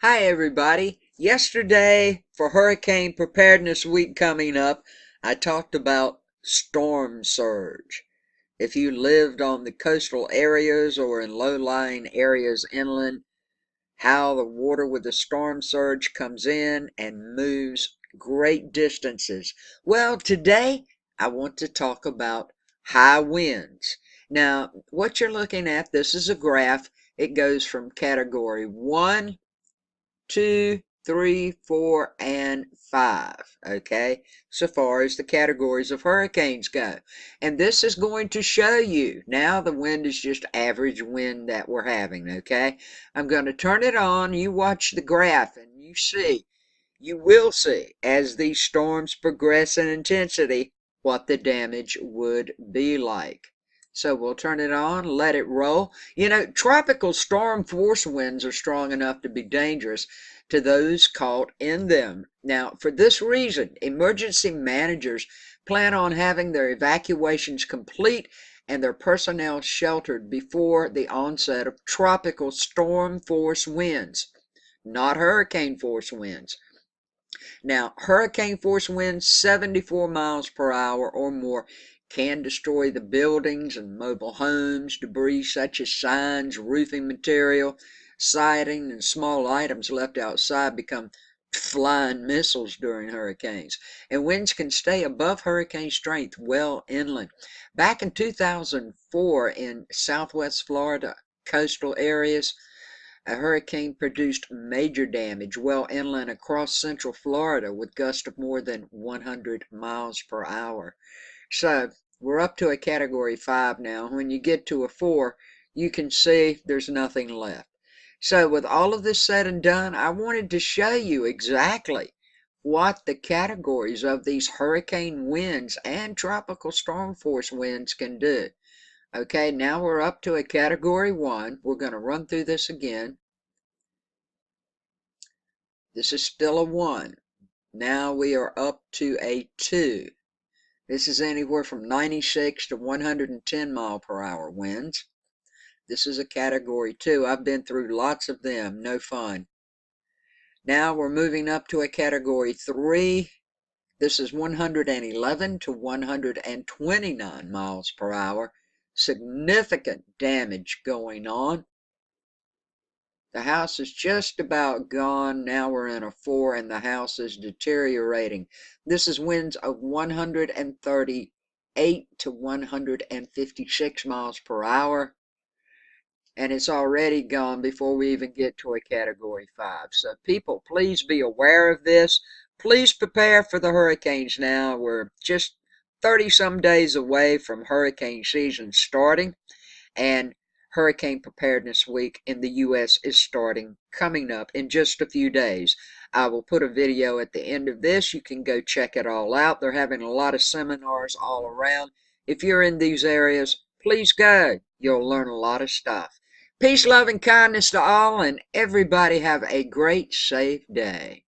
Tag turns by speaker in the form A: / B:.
A: Hi, everybody. Yesterday, for Hurricane Preparedness Week coming up, I talked about storm surge. If you lived on the coastal areas or in low-lying areas inland, how the water with the storm surge comes in and moves great distances. Well, today I want to talk about high winds. Now, what you're looking at, this is a graph. It goes from category 1, 2, 3, 4, and 5. Okay, so far as the categories of hurricanes go. And this is going to show you now the wind is just average wind that we're having. Okay, I'm going to turn it on. You watch the graph and you will see as these storms progress in intensity what the damage would be like. So we'll turn it on, let it roll. You know, tropical storm force winds are strong enough to be dangerous to those caught in them. Now, for this reason, emergency managers plan on having their evacuations complete and their personnel sheltered before the onset of tropical storm force winds, not hurricane force winds. Now, hurricane force winds 74 miles per hour or more can destroy the buildings and mobile homes. Debris such as signs, roofing material, siding, and small items left outside become flying missiles during hurricanes. And winds can stay above hurricane strength well inland. Back in 2004 in southwest Florida coastal areas, a hurricane produced major damage well inland across central Florida with gusts of more than 100 miles per hour. So we're up to a category 5 now. When you get to a 4, you can see there's nothing left. So with all of this said and done, I wanted to show you exactly what the categories of these hurricane winds and tropical storm force winds can do. Okay, now we're up to a category 1. We're going to run through this again. This is still a 1. Now we are up to a 2. This is anywhere from 96 to 110 mile per hour winds. This is a category 2. I've been through lots of them. No fun. Now we're moving up to a category 3. This is 111 to 129 miles per hour. Significant damage going on. The house is just about gone. Now we're in a 4 and the house is deteriorating. This is winds of 138 to 156 miles per hour. And it's already gone before we even get to a category 5. So people, please be aware of this. Please prepare for the hurricanes now. We're just 30 some days away from hurricane season starting. And Hurricane Preparedness Week in the U.S. is coming up in just a few days. I will put a video at the end of this. You can go check it all out. They're having a lot of seminars all around. If you're in these areas, please go. You'll learn a lot of stuff. Peace, love, and kindness to all, and everybody have a great, safe day.